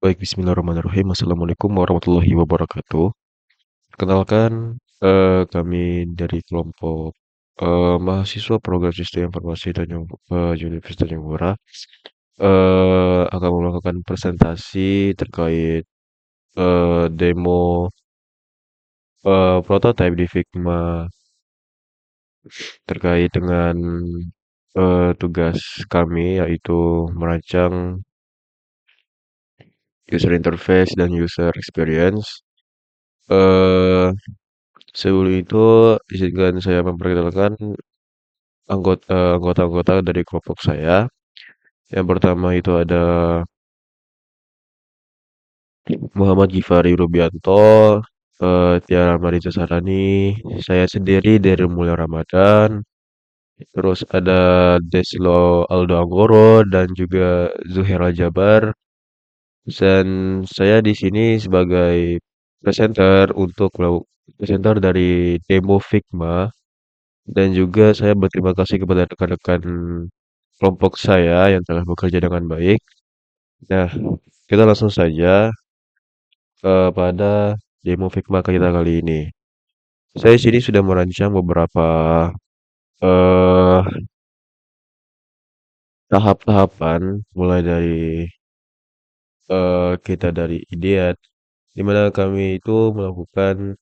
Baik, bismillahirrahmanirrahim. Assalamualaikum warahmatullahi wabarakatuh. Kenalkan, kami dari kelompok mahasiswa program sistem informasi Tanjung Universitas Tanjung Pura akan melakukan presentasi terkait demo prototipe di Figma terkait dengan tugas kami yaitu merancang user interface dan user experience. Eh Sebelum itu, izinkan saya memperkenalkan anggota-anggota dari kelompok saya. Yang pertama itu ada Muhammad Gifari Rubianto, Tiara Mariza Sarani, saya sendiri dari Mulya Ramadan, terus ada Deslo Aldo Anggoro dan juga Zuhera Jabar. Dan saya di sini sebagai presenter dari demo Figma. Dan juga saya berterima kasih kepada rekan-rekan kelompok saya yang telah bekerja dengan baik. Nah, kita langsung saja pada demo Figma kita kali ini. Saya sini sudah merancang beberapa eh, tahap-tahapan, mulai dari kita dari ide, di mana kami itu melakukan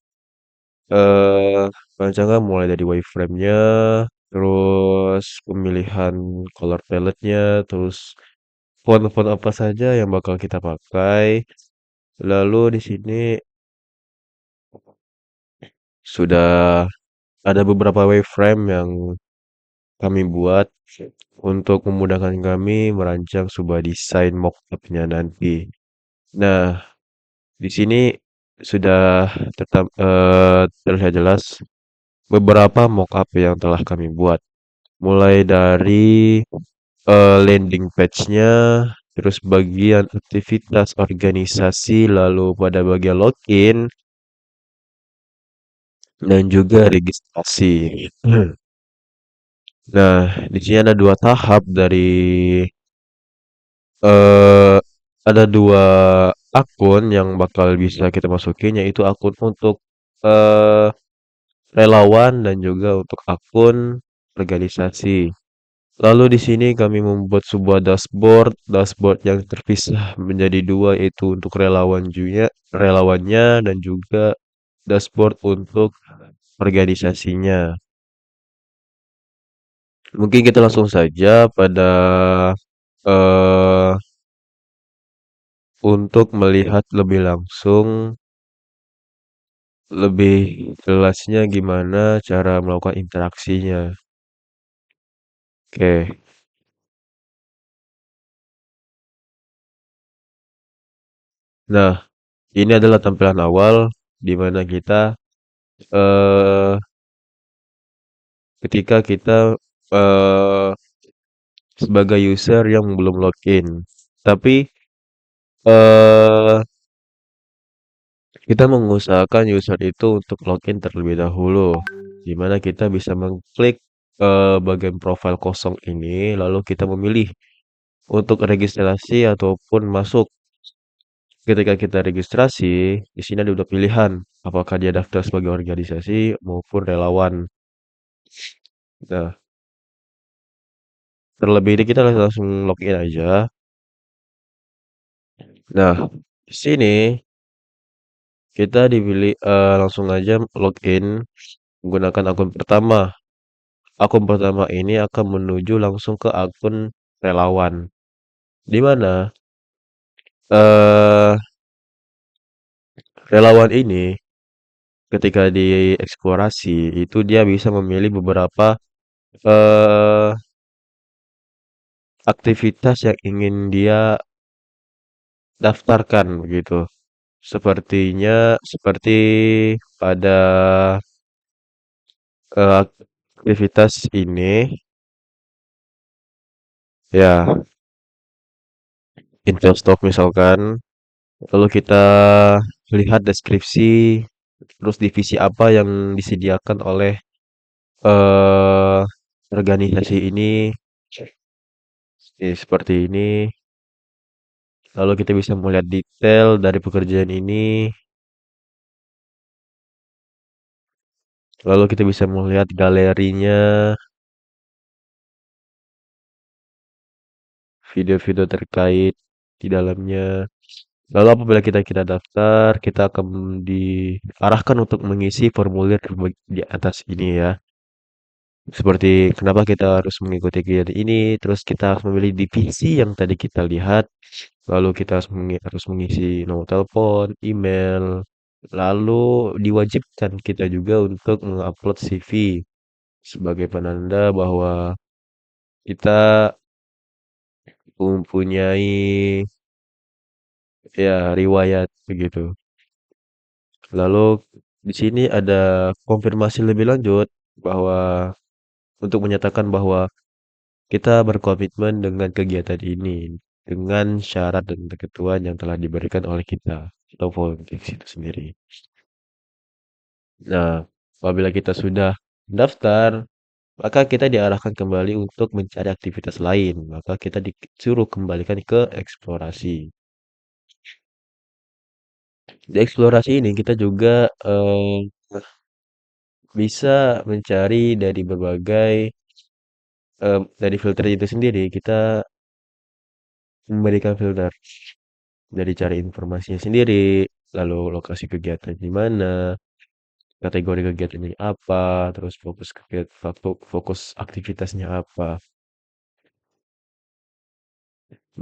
eh rancangan mulai dari wireframe-nya, terus pemilihan color palette-nya, terus font-font apa saja yang bakal kita pakai. Lalu di sini sudah ada beberapa wireframe yang kami buat untuk memudahkan kami merancang sebuah desain mock-up-nya nanti. Nah, di sini sudah terlihat jelas beberapa mock-up yang telah kami buat. Mulai dari landing page-nya, terus bagian aktivitas organisasi, lalu pada bagian login, dan juga registrasi. Nah, di sini ada dua tahap dari eh ada dua akun yang bakal bisa kita masukin, yaitu akun untuk eh relawan dan juga untuk akun organisasi. Lalu di sini kami membuat sebuah dashboard yang terpisah menjadi dua, yaitu untuk relawannya dan juga dashboard untuk organisasinya. Mungkin kita langsung saja pada eh untuk melihat lebih langsung, lebih jelasnya gimana cara melakukan interaksinya. Oke. Nah, ini adalah tampilan awal di mana kita eh ketika kita eh sebagai user yang belum login. Tapi eh kita mengusahakan user itu untuk login terlebih dahulu, di mana kita bisa mengklik bagian profil kosong ini, lalu kita memilih untuk registrasi ataupun masuk. Ketika kita registrasi, di sini ada dua pilihan, apakah dia daftar sebagai organisasi maupun relawan. Nah, terlebih ini kita langsung login aja. Nah, di sini kita dipilih langsung aja login menggunakan akun pertama. Akun pertama ini akan menuju langsung ke akun relawan. Di mana eh relawan ini ketika dieksplorasi itu dia bisa memilih beberapa eh aktivitas yang ingin dia daftarkan begitu. Seperti pada aktivitas ini ya Investock misalkan, lalu kita lihat deskripsi, terus divisi apa yang disediakan oleh eh organisasi ini. Seperti ini. Lalu kita bisa melihat detail dari pekerjaan ini, lalu kita bisa melihat galerinya, video-video terkait di dalamnya. Lalu apabila kita daftar, kita akan diarahkan untuk mengisi formulir di atas ini ya. Seperti kenapa kita harus mengikuti kegiatan ini, terus kita harus memilih divisi yang tadi kita lihat, lalu kita harus mengisi nomor telepon, email, lalu diwajibkan kita juga untuk mengupload CV sebagai penanda bahwa kita mempunyai ya riwayat begitu. Lalu di sini ada konfirmasi lebih lanjut bahwa untuk menyatakan bahwa kita berkomitmen dengan kegiatan ini dengan syarat dan ketentuan yang telah diberikan oleh kita atau volunteers itu sendiri. Nah, apabila kita sudah daftar, maka kita diarahkan kembali untuk mencari aktivitas lain. Maka kita disuruh kembalikan ke eksplorasi. Di eksplorasi ini kita juga bisa mencari dari berbagai dari filter itu sendiri kita memberikan filter dari cari informasinya sendiri, lalu lokasi kegiatan di mana, kategori kegiatannya apa, terus fokus aktivitasnya apa.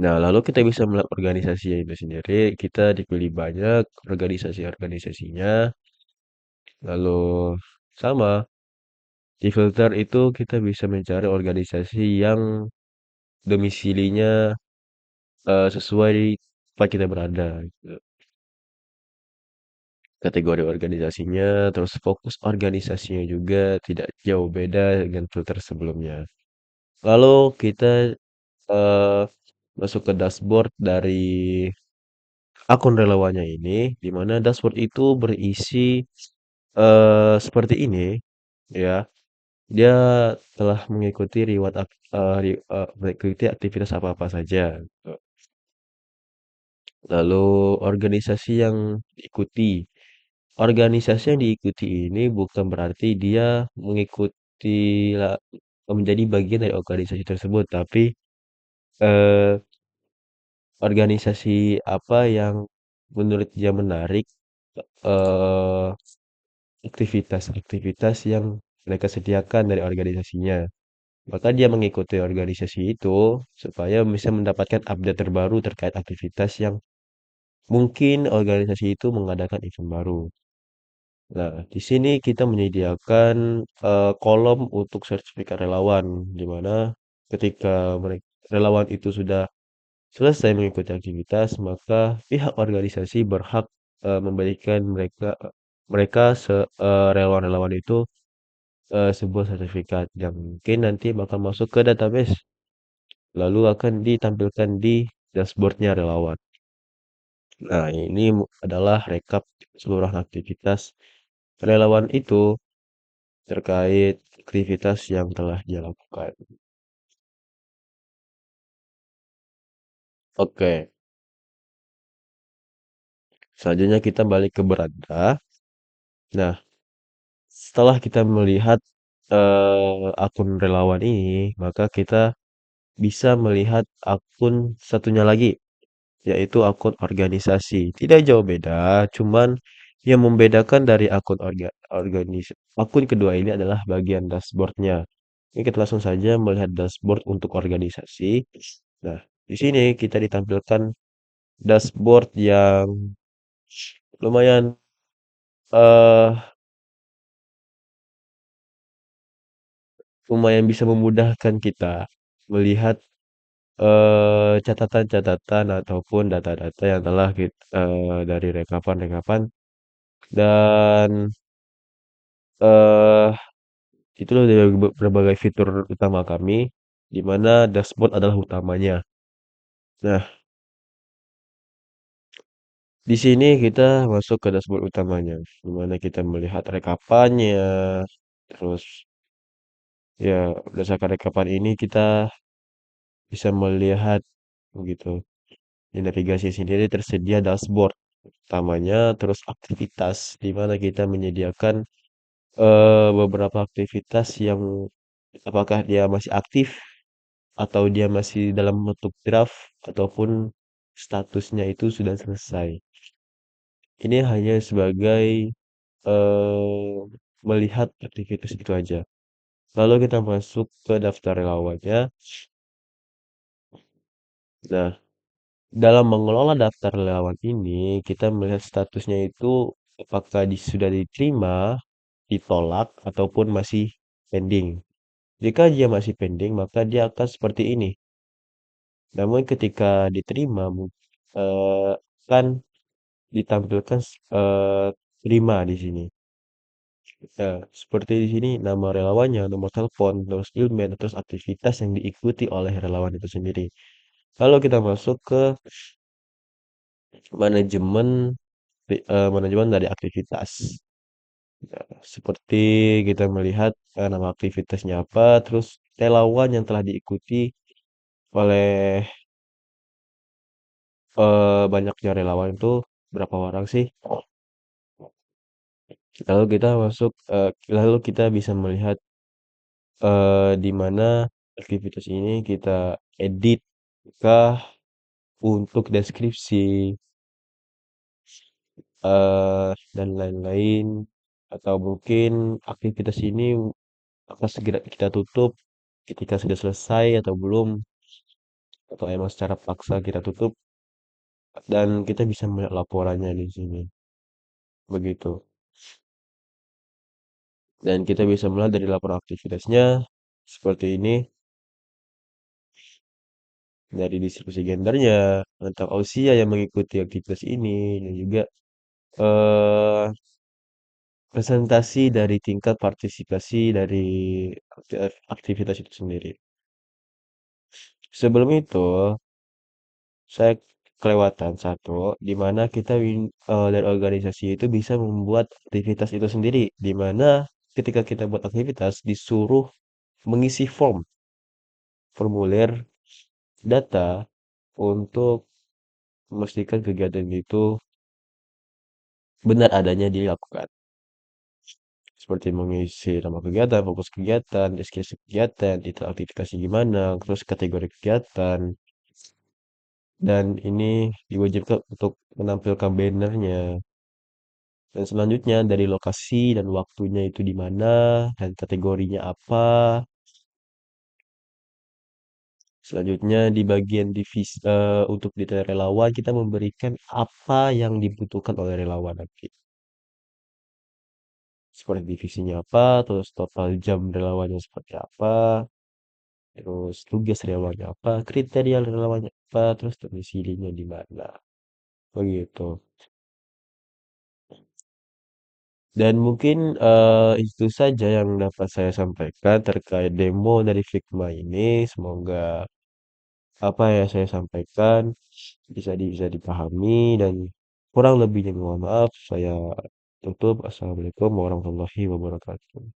Nah, lalu kita bisa melihat organisasinya itu sendiri, kita dipilih banyak organisasi-organisasinya, lalu sama di filter itu kita bisa mencari organisasi yang domisilinya sesuai tempat kita berada, gitu. Kategori organisasinya, terus fokus organisasinya juga tidak jauh beda dengan filter sebelumnya. Lalu kita eh, masuk ke dashboard dari akun relawannya ini, di mana dashboard itu berisi seperti ini, ya. Dia telah mengikuti mengikuti aktivitas apa-apa saja. Lalu organisasi yang diikuti. Organisasi yang diikuti ini bukan berarti dia mengikuti la- menjadi bagian dari organisasi tersebut, tapi eh, organisasi apa yang menurut dia menarik, eh, aktivitas-aktivitas yang mereka sediakan dari organisasinya. Maka dia mengikuti organisasi itu supaya bisa mendapatkan update terbaru terkait aktivitas yang mungkin organisasi itu mengadakan event baru. Nah, di sini kita menyediakan kolom untuk sertifikat relawan, di mana ketika relawan itu sudah selesai mengikuti aktivitas, maka pihak organisasi berhak memberikan mereka relawan-relawan itu sebuah sertifikat yang mungkin nanti bakal masuk ke database, lalu akan ditampilkan di dashboardnya relawan. Nah, ini adalah rekap seluruh aktivitas relawan itu terkait aktivitas yang telah dia lakukan. Oke, selanjutnya kita balik ke beranda. Nah, setelah kita melihat akun relawan ini, maka kita bisa melihat akun satunya lagi, yaitu akun organisasi. Tidak jauh beda, cuman yang membedakan dari akun kedua ini adalah bagian dashboardnya. Ini kita langsung saja melihat dashboard untuk organisasi. Nah, di sini kita ditampilkan dashboard yang lumayan eh lumayan bisa memudahkan kita melihat catatan-catatan ataupun data-data yang telah dari rekapan-rekapan dan eh itulah dari berbagai fitur utama kami di mana dashboard adalah utamanya. Nah, di sini kita masuk ke dashboard utamanya, di mana kita melihat rekapannya, terus ya berdasarkan rekapan ini kita bisa melihat begitu. Di navigasi sendiri tersedia dashboard utamanya, terus aktivitas di mana kita menyediakan beberapa aktivitas yang apakah dia masih aktif atau dia masih dalam bentuk draft ataupun statusnya itu sudah selesai. Ini hanya sebagai melihat aktivitas itu aja. Lalu kita masuk ke daftar relawannya. Nah, dalam mengelola daftar relawan ini, kita melihat statusnya itu apakah sudah diterima, ditolak, ataupun masih pending. Jika dia masih pending, maka dia akan seperti ini. Namun ketika diterima, akan ditampilkan terima di sini. Nah, seperti di sini nama relawannya, nomor telepon, terus email, terus aktivitas yang diikuti oleh relawan itu sendiri. Lalu kita masuk ke manajemen manajemen dari aktivitas. Nah, seperti kita melihat nama aktivitasnya apa, terus relawan yang telah diikuti oleh banyaknya relawan itu berapa orang sih? Lalu kita masuk, lalu kita bisa melihat di mana aktivitas ini kita edit kah untuk deskripsi dan lain-lain, atau mungkin aktivitas ini akan segera kita tutup ketika sudah selesai atau belum, atau emang secara paksa kita tutup, dan kita bisa melihat laporannya di sini. Begitu. Dan kita bisa melihat dari laporan aktivitasnya seperti ini, dari distribusi gendernya, tentang usia yang mengikuti aktivitas ini, dan juga eh presentasi dari tingkat partisipasi dari aktivitas itu sendiri. Sebelum itu, saya kelewatan satu, di mana kita dari organisasi itu bisa membuat aktivitas itu sendiri, di mana ketika kita buat aktivitas disuruh mengisi formulir data untuk memastikan kegiatan itu benar adanya dilakukan. Seperti mengisi nama kegiatan, fokus kegiatan, deskripsi kegiatan, itu aktivitasnya gimana, terus kategori kegiatan, dan ini diwajibkan untuk menampilkan bannernya. Dan selanjutnya dari lokasi dan waktunya itu di mana, dan kategorinya apa. Selanjutnya di bagian divisi untuk detail relawan kita memberikan apa yang dibutuhkan oleh relawan nanti. Seperti divisinya apa, terus total jam relawannya seperti apa, terus tugas relawannya apa, kriteria relawannya apa, terus domisilinya di mana. Begitu. Dan mungkin itu saja yang dapat saya sampaikan terkait demo dari Figma ini. Semoga apa yang saya sampaikan bisa dipahami dan kurang lebihnya mohon maaf. Saya tutup. Assalamualaikum warahmatullahi wabarakatuh.